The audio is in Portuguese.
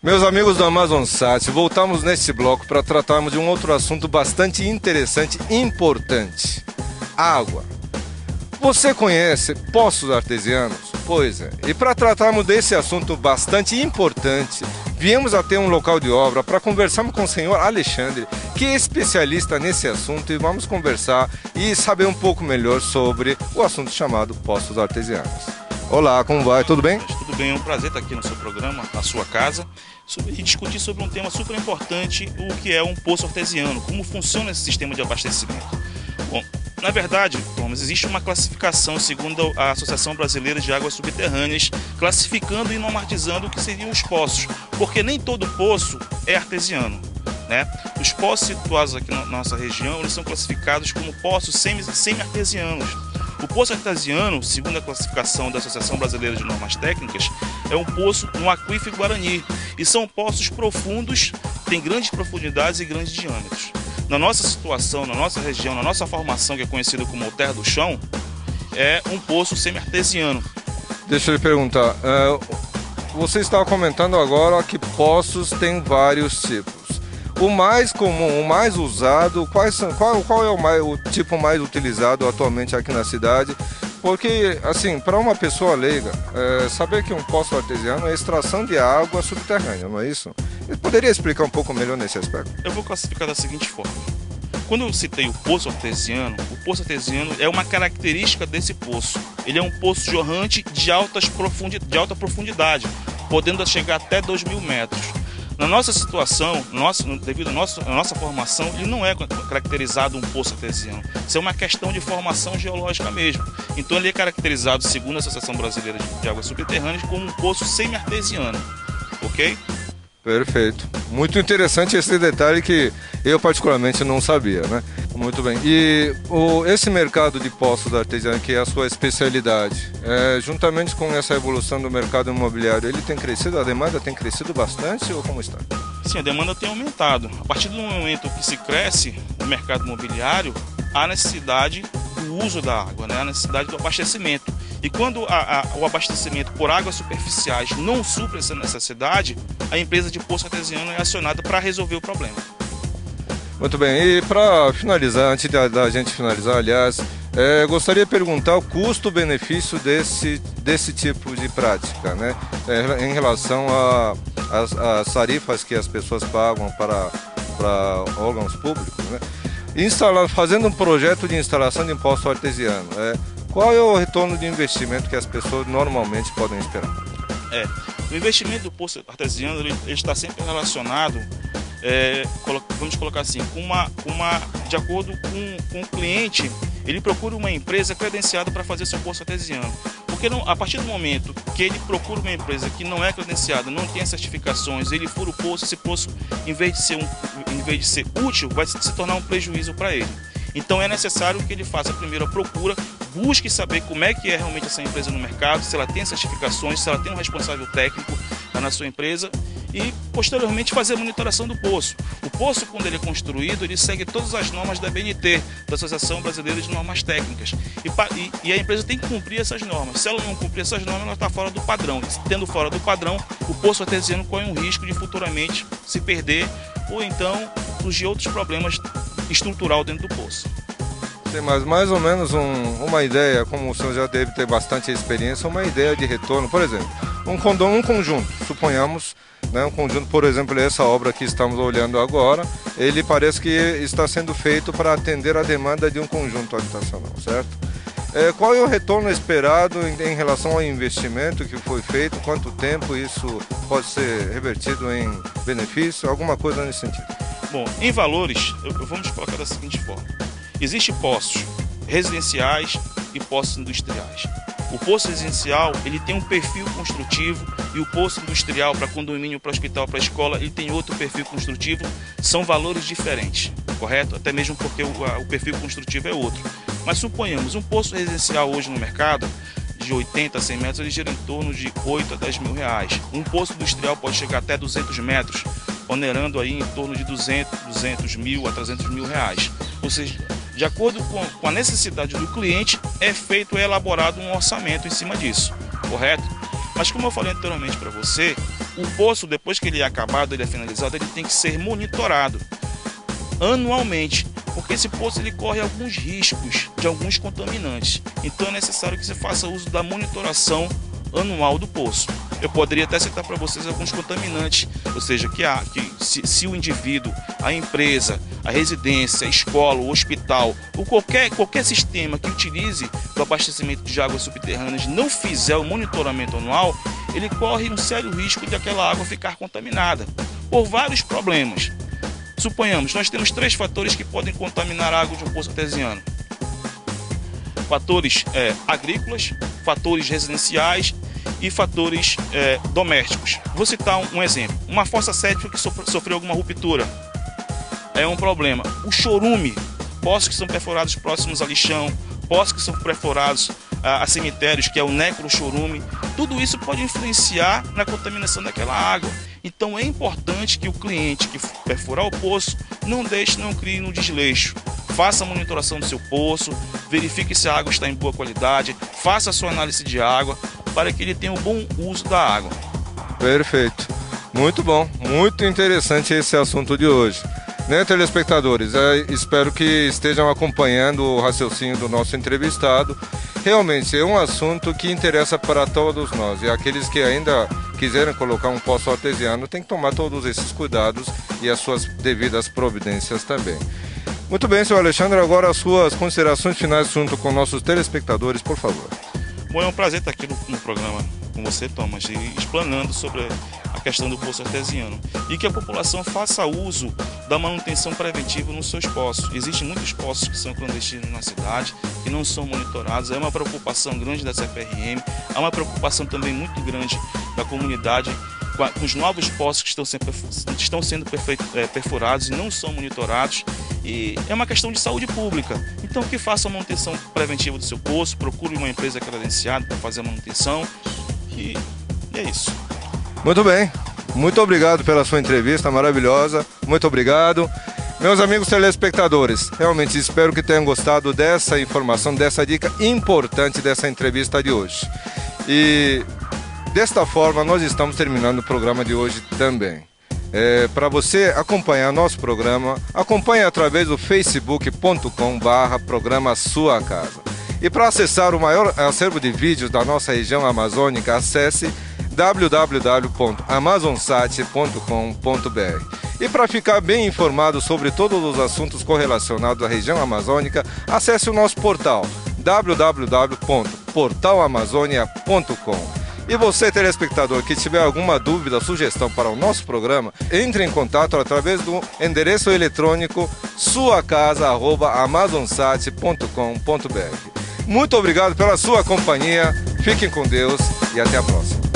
Meus amigos do AmazonSat, voltamos neste bloco para tratarmos de um outro assunto bastante interessante e importante: água. Você conhece poços artesianos? Pois é, e para tratarmos desse assunto bastante importante, viemos até um local de obra para conversarmos com o senhor Alexandre, que é especialista nesse assunto, e vamos conversar e saber um pouco melhor sobre o assunto chamado poços artesianos. Olá, como vai? Tudo bem? Tudo bem, é um prazer estar aqui no seu programa, na sua casa, e discutir sobre um tema super importante, o que é um poço artesiano, como funciona esse sistema de abastecimento. Bom, na verdade, Thomas, existe uma classificação segundo a Associação Brasileira de Águas Subterrâneas, classificando e normatizando o que seriam os poços, porque nem todo poço é artesiano, né? Os poços situados aqui na nossa região, eles são classificados como poços semi-artesianos. O poço artesiano, segundo a classificação da Associação Brasileira de Normas Técnicas, é um poço no aquífero Guarani, e são poços profundos, têm grandes profundidades e grandes diâmetros. Na nossa situação, na nossa região, na nossa formação, que é conhecida como terra do chão, é um poço semi-artesiano. Deixa eu lhe perguntar, você estava comentando agora que poços têm vários tipos. O mais comum, o mais usado, qual é o tipo mais utilizado atualmente aqui na cidade? Porque, assim, para uma pessoa leiga, saber que um poço artesiano é extração de água subterrânea, não é isso? Ele poderia explicar um pouco melhor nesse aspecto? Eu vou classificar da seguinte forma. Quando eu citei o poço artesiano é uma característica desse poço. Ele é um poço jorrante de alta profundidade, podendo chegar até 2.000 metros. Na nossa situação, devido à nossa formação, ele não é caracterizado um poço artesiano. Isso é uma questão de formação geológica mesmo. Então ele é caracterizado, segundo a Associação Brasileira de Águas Subterrâneas, como um poço semi-artesiano. Ok? Perfeito. Muito interessante esse detalhe que eu particularmente não sabia, né? Muito bem. E esse mercado de poços artesianos, que é a sua especialidade, juntamente com essa evolução do mercado imobiliário, ele tem crescido, a demanda tem crescido bastante ou como está? Sim, a demanda tem aumentado. A partir do momento que se cresce o mercado imobiliário, há necessidade do uso da água, né? Há necessidade do abastecimento. E quando o abastecimento por águas superficiais não supre essa necessidade, a empresa de poço artesiano é acionada para resolver o problema. Muito bem, e para finalizar, antes da gente finalizar, aliás, gostaria de perguntar o custo-benefício desse tipo de prática, né? Em relação às tarifas que as pessoas pagam para órgãos públicos, né? Fazendo um projeto de instalação de um poço artesiano, qual é o retorno de investimento que as pessoas normalmente podem esperar? O investimento do poço artesiano ele está sempre relacionado, vamos colocar assim, de acordo com o cliente, ele procura uma empresa credenciada para fazer seu poço artesiano. Porque a partir do momento que ele procura uma empresa que não é credenciada, não tem certificações, ele fura o poço, esse poço, em vez de ser útil, vai se tornar um prejuízo para ele. Então é necessário que ele faça primeiro a procura, busque saber como é que é realmente essa empresa no mercado, se ela tem certificações, se ela tem um responsável técnico na sua empresa, e posteriormente fazer a monitoração do poço. O poço, quando ele é construído, ele segue todas as normas da ABNT, da Associação Brasileira de Normas Técnicas, e a empresa tem que cumprir essas normas. Se ela não cumprir essas normas, ela está fora do padrão. Tendo fora do padrão, o poço artesiano corre um risco de futuramente se perder ou então surgir outros problemas estrutural dentro do poço. Tem mais ou menos uma ideia, como o senhor já deve ter bastante experiência, uma ideia de retorno, por exemplo, um conjunto, suponhamos, né, um conjunto, por exemplo, essa obra que estamos olhando agora, ele parece que está sendo feito para atender a demanda de um conjunto habitacional, certo? Qual é o retorno esperado em relação ao investimento que foi feito, quanto tempo isso pode ser revertido em benefício, alguma coisa nesse sentido? Bom, em valores, vamos colocar da seguinte forma. Existem poços residenciais e poços industriais. O poço residencial ele tem um perfil construtivo e o poço industrial para condomínio, para hospital, para escola, ele tem outro perfil construtivo. São valores diferentes, correto? Até mesmo porque o perfil construtivo é outro. Mas suponhamos, um poço residencial hoje no mercado, de 80 a 100 metros, ele gira em torno de 8 a 10 mil reais. Um poço industrial pode chegar até 200 metros, onerando aí em torno de 200 mil a 300 mil reais. Ou seja, De acordo com a necessidade do cliente, é feito e elaborado um orçamento em cima disso, correto? Mas como eu falei anteriormente para você, o poço, depois que ele é acabado, ele é finalizado, ele tem que ser monitorado anualmente, porque esse poço ele corre alguns riscos de alguns contaminantes. Então é necessário que você faça uso da monitoração anual do poço. Eu poderia até citar para vocês alguns contaminantes, ou seja, se o indivíduo, a empresa, a residência, a escola, o hospital ou qualquer sistema que utilize o abastecimento de águas subterrâneas não fizer o monitoramento anual, ele corre um sério risco de aquela água ficar contaminada por vários problemas. Suponhamos, nós temos 3 fatores que podem contaminar a água de um poço artesiano. Fatores agrícolas, fatores residenciais e fatores domésticos. Vou citar um exemplo. Uma fossa séptica que sofreu alguma ruptura é um problema. O chorume, poços que são perfurados próximos a lixão, poços que são perfurados a cemitérios, que é o necrochorume, tudo isso pode influenciar na contaminação daquela água. Então é importante que o cliente que perfurar o poço não crie no desleixo. Faça a monitoração do seu poço, verifique se a água está em boa qualidade, faça a sua análise de água para que ele tenha um bom uso da água. Perfeito. Muito bom, muito interessante esse assunto de hoje. Né, telespectadores? Espero que estejam acompanhando o raciocínio do nosso entrevistado. Realmente é um assunto que interessa para todos nós. E aqueles que ainda quiserem colocar um poço artesiano têm que tomar todos esses cuidados e as suas devidas providências também. Muito bem, senhor Alexandre, agora as suas considerações finais junto com nossos telespectadores, por favor. Bom, é um prazer estar aqui no programa com você, Thomas, e explanando sobre a questão do poço artesiano e que a população faça uso da manutenção preventiva nos seus poços. Existem muitos poços que são clandestinos na cidade, que não são monitorados, é uma preocupação grande da CPRM, é uma preocupação também muito grande da comunidade com os novos poços que estão sendo perfurados e não são monitorados, e é uma questão de saúde pública. Então que faça a manutenção preventiva do seu poço, procure uma empresa credenciada para fazer a manutenção e é isso. Muito bem, muito obrigado pela sua entrevista maravilhosa, muito obrigado. Meus amigos telespectadores, realmente espero que tenham gostado dessa informação, dessa dica importante dessa entrevista de hoje. E desta forma nós estamos terminando o programa de hoje também. Para você acompanhar nosso programa, acompanhe através do facebook.com/programa Sua Casa. E para acessar o maior acervo de vídeos da nossa região amazônica, acesse www.amazonsat.com.br. E para ficar bem informado sobre todos os assuntos correlacionados à região amazônica, acesse o nosso portal www.portalamazônia.com. E você, telespectador, que tiver alguma dúvida, sugestão para o nosso programa, entre em contato através do endereço eletrônico suacasa@amazonsat.com.br. Muito obrigado pela sua companhia, fiquem com Deus e até a próxima.